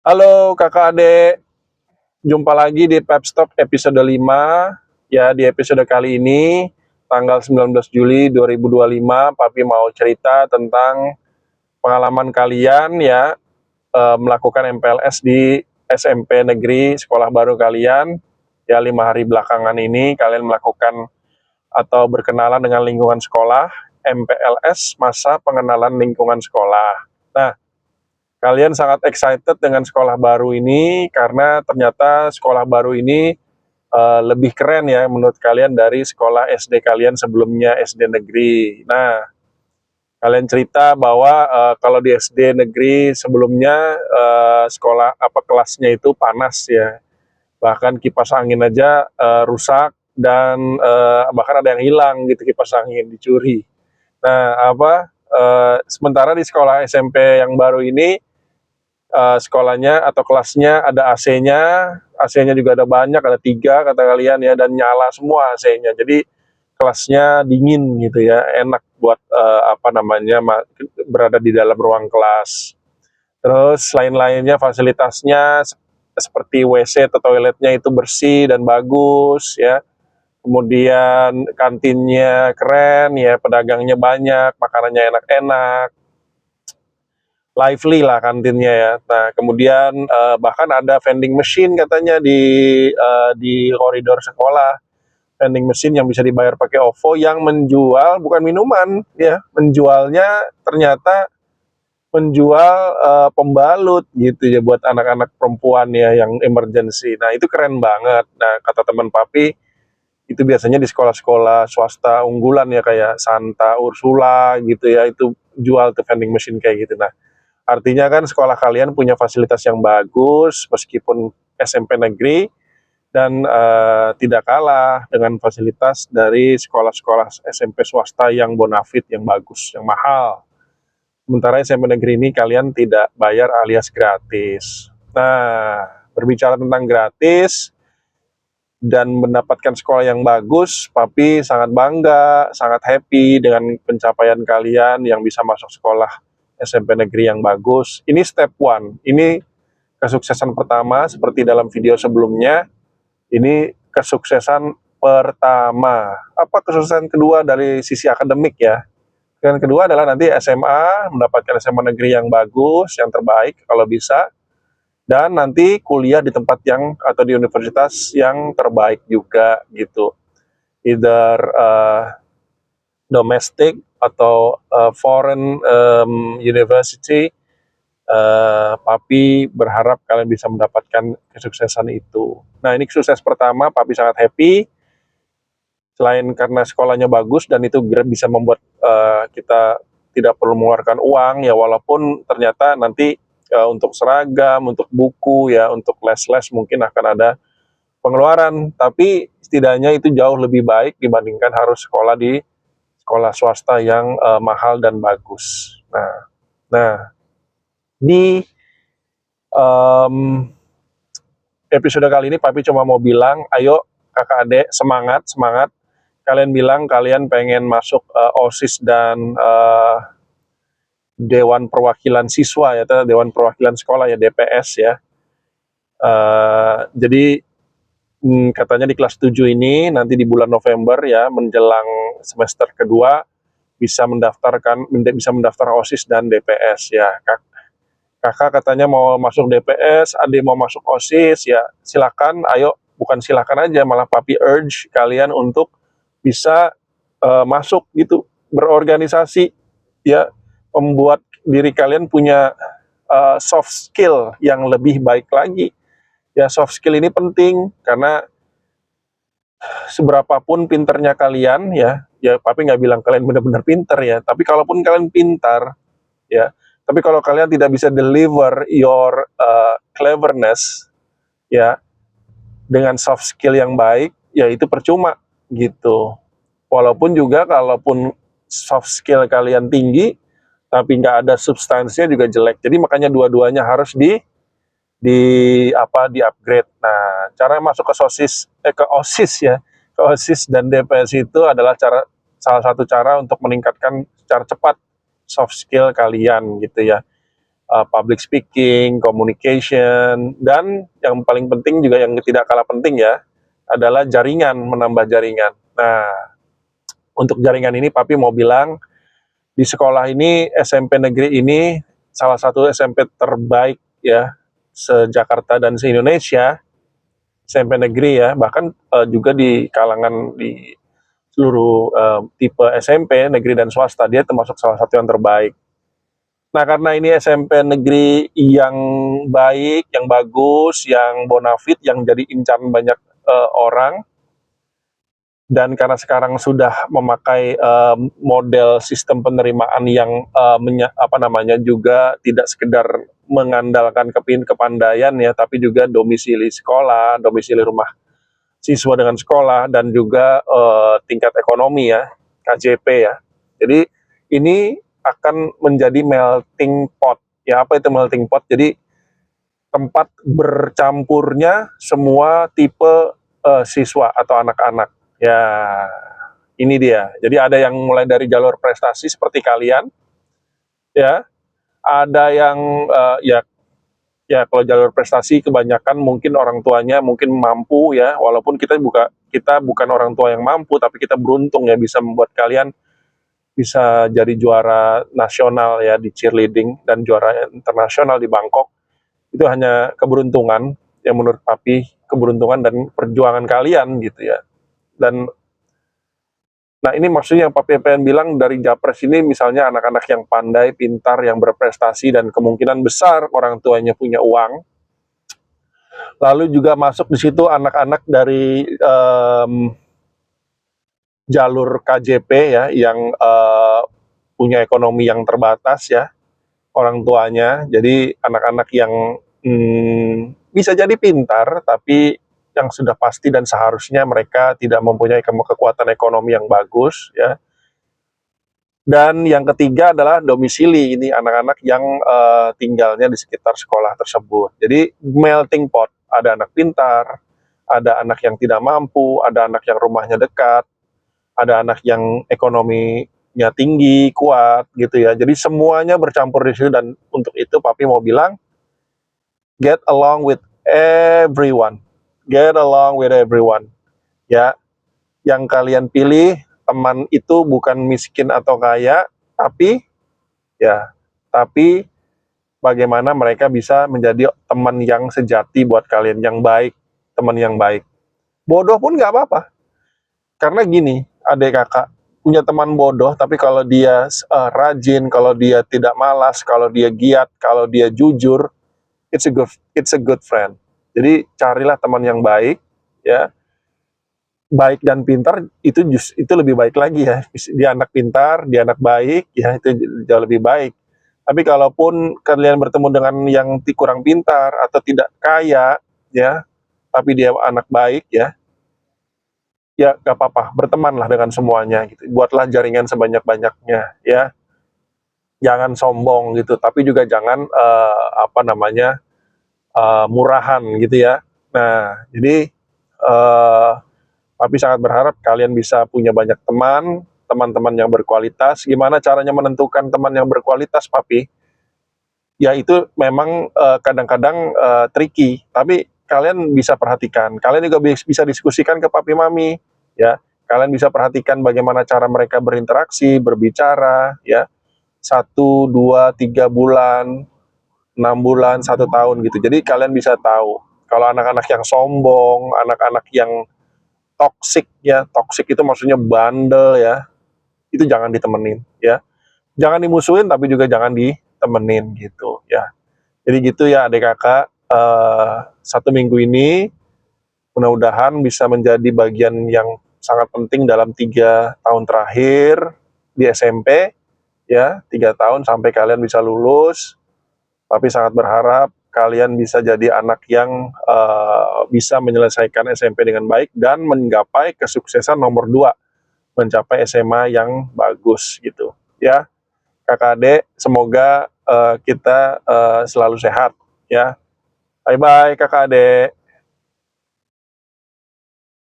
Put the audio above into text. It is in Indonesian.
Halo kakak adek, jumpa lagi di Pepstop episode 5. Ya, di episode kali ini, tanggal 19 Juli 2025, Papi mau cerita tentang pengalaman kalian ya, melakukan MPLS di SMP negeri sekolah baru kalian. Ya, 5 hari belakangan ini kalian melakukan atau berkenalan dengan lingkungan sekolah, MPLS, masa pengenalan lingkungan sekolah. Nah, kalian sangat excited dengan sekolah baru ini karena ternyata sekolah baru ini lebih keren ya menurut kalian dari sekolah SD kalian sebelumnya, SD negeri. Nah, kalian cerita bahwa kalau di SD negeri sebelumnya sekolah apa kelasnya itu panas ya. Bahkan kipas angin aja rusak dan bahkan ada yang hilang gitu, kipas angin dicuri. Nah, sementara di sekolah SMP yang baru ini sekolahnya atau kelasnya ada AC-nya, AC-nya juga ada banyak, ada 3 kata kalian ya, dan nyala semua AC-nya. Jadi kelasnya dingin gitu ya, enak buat berada di dalam ruang kelas. Terus lain-lainnya fasilitasnya seperti WC atau toiletnya itu bersih dan bagus ya. Kemudian kantinnya keren ya, pedagangnya banyak, makanannya enak-enak, lively lah kantinnya ya. Nah, kemudian bahkan ada vending machine katanya di koridor sekolah. Vending machine yang bisa dibayar pakai OVO yang menjual bukan minuman ya, menjualnya ternyata menjual pembalut gitu ya buat anak-anak perempuan ya yang emergency. Nah, itu keren banget. Nah, kata teman Papi, itu biasanya di sekolah-sekolah swasta unggulan ya kayak Santa Ursula gitu ya, itu jual tuh vending machine kayak gitu. Nah, artinya kan sekolah kalian punya fasilitas yang bagus meskipun SMP negeri dan tidak kalah dengan fasilitas dari sekolah-sekolah SMP swasta yang bonafit, yang bagus, yang mahal. Sementara SMP negeri ini kalian tidak bayar alias gratis. Nah, berbicara tentang gratis dan mendapatkan sekolah yang bagus, Papi sangat bangga, sangat happy dengan pencapaian kalian yang bisa masuk sekolah SMP negeri yang bagus. Ini step one, ini kesuksesan pertama seperti dalam video sebelumnya. Ini kesuksesan pertama. Apa kesuksesan kedua dari sisi akademik ya? Dan kedua adalah nanti SMA, mendapatkan SMA negeri yang bagus, yang terbaik kalau bisa, dan nanti kuliah di tempat yang atau di universitas yang terbaik juga gitu. Either domestic atau foreign university. Papi berharap kalian bisa mendapatkan kesuksesan itu. Nah, ini sukses pertama, Papi sangat happy. Selain karena sekolahnya bagus dan itu bisa membuat kita tidak perlu mengeluarkan uang ya, walaupun ternyata nanti untuk seragam, untuk buku ya, untuk les-les mungkin akan ada pengeluaran, tapi setidaknya itu jauh lebih baik dibandingkan harus sekolah di sekolah swasta yang mahal dan bagus. Nah, di um, episode kali ini Papi cuma mau bilang, ayo kakak adek semangat, semangat. Kalian bilang kalian pengen masuk OSIS dan Dewan Perwakilan Siswa ya, atau Dewan Perwakilan Sekolah ya, DPS ya. Jadi katanya di kelas 7 ini nanti di bulan November ya, menjelang semester kedua bisa mendaftar OSIS dan DPS ya. Kakak katanya mau masuk DPS, adik mau masuk OSIS ya, silakan, ayo, bukan silakan aja, malah Papi urge kalian untuk bisa masuk gitu, berorganisasi ya, membuat diri kalian punya soft skill yang lebih baik lagi. Ya, soft skill ini penting karena seberapapun pinternya kalian ya Papi nggak bilang kalian benar-benar pinter ya, tapi kalaupun kalian pintar ya, tapi kalau kalian tidak bisa deliver your cleverness ya dengan soft skill yang baik, ya itu percuma gitu. Walaupun juga kalaupun soft skill kalian tinggi, tapi nggak ada substansinya juga jelek. Jadi makanya dua-duanya harus di upgrade. Nah, cara masuk ke ke OSIS ya, ke OSIS dan DPS itu adalah salah satu cara untuk meningkatkan secara cepat soft skill kalian gitu ya. public speaking, communication, dan yang paling penting juga yang tidak kalah penting ya, adalah jaringan, menambah jaringan. Nah, untuk jaringan ini Papi mau bilang, di sekolah ini, SMP negeri ini, salah satu SMP terbaik ya, se-Jakarta dan se-Indonesia, SMP negeri ya, bahkan juga di kalangan di seluruh tipe SMP, negeri dan swasta, dia termasuk salah satu yang terbaik. Nah, karena ini SMP negeri yang baik, yang bagus, yang bonafit, yang jadi incaran banyak orang, dan karena sekarang sudah memakai model sistem penerimaan yang juga tidak sekedar mengandalkan kepandaian ya, tapi juga domisili sekolah, domisili rumah siswa dengan sekolah, dan juga tingkat ekonomi ya, KJP ya. Jadi ini akan menjadi melting pot. Ya, apa itu melting pot? Jadi tempat bercampurnya semua tipe siswa atau anak-anak. Ya, ini dia. Jadi ada yang mulai dari jalur prestasi seperti kalian, ya. Ada yang ya kalau jalur prestasi kebanyakan mungkin orang tuanya mungkin mampu ya, walaupun kita bukan orang tua yang mampu, tapi kita beruntung ya bisa membuat kalian bisa jadi juara nasional ya di cheerleading dan juara internasional di Bangkok. Itu hanya keberuntungan yang menurut Papi, keberuntungan dan perjuangan kalian gitu ya. Dan nah ini maksudnya yang Papi pengen bilang dari Japres ini, misalnya anak-anak yang pandai, pintar, yang berprestasi, dan kemungkinan besar orang tuanya punya uang. Lalu juga masuk di situ anak-anak dari jalur KJP ya, yang punya ekonomi yang terbatas ya, orang tuanya. Jadi anak-anak yang bisa jadi pintar, tapi yang sudah pasti dan seharusnya mereka tidak mempunyai kekuatan ekonomi yang bagus ya. Dan yang ketiga adalah domisili, ini anak-anak yang tinggalnya di sekitar sekolah tersebut. Jadi melting pot, ada anak pintar, ada anak yang tidak mampu, ada anak yang rumahnya dekat, ada anak yang ekonominya tinggi, kuat gitu ya. Jadi semuanya bercampur di situ, dan untuk itu Papi mau bilang, get along with everyone. Get along with everyone. Ya, yang kalian pilih teman itu bukan miskin atau kaya, tapi bagaimana mereka bisa menjadi teman yang sejati buat kalian, yang baik, teman yang baik. Bodoh pun nggak apa-apa. Karena gini, adik kakak, punya teman bodoh, tapi kalau dia rajin, kalau dia tidak malas, kalau dia giat, kalau dia jujur, it's a good friend. Jadi carilah teman yang baik, ya. Baik dan pintar itu lebih baik lagi ya. Dia anak pintar, dia anak baik, ya itu jauh lebih baik. Tapi kalaupun kalian bertemu dengan yang kurang pintar atau tidak kaya, ya, tapi dia anak baik, ya gak apa-apa, bertemanlah dengan semuanya gitu. Buatlah jaringan sebanyak-banyaknya ya. Jangan sombong gitu, tapi juga jangan murahan gitu ya. Nah, jadi Papi sangat berharap kalian bisa punya banyak teman-teman yang berkualitas. Gimana caranya menentukan teman yang berkualitas, Papi? Ya itu memang kadang-kadang tricky, tapi kalian bisa perhatikan. Kalian juga bisa diskusikan ke Papi Mami, ya. Kalian bisa perhatikan bagaimana cara mereka berinteraksi, berbicara, ya. 1, 2, 3 bulan, 6 bulan, 1 tahun gitu. Jadi kalian bisa tahu kalau anak-anak yang sombong, anak-anak yang toksik ya, toksik itu maksudnya bandel ya, itu jangan ditemenin ya. Jangan dimusuhin tapi juga jangan ditemenin gitu ya. Jadi gitu ya adik kakak, 1 minggu ini mudah-mudahan bisa menjadi bagian yang sangat penting dalam 3 tahun terakhir di SMP ya, 3 tahun sampai kalian bisa lulus. Tapi sangat berharap kalian bisa jadi anak yang bisa menyelesaikan SMP dengan baik dan menggapai kesuksesan nomor 2, mencapai SMA yang bagus gitu ya. Kakak adek, semoga kita selalu sehat ya. Bye bye kakak adek.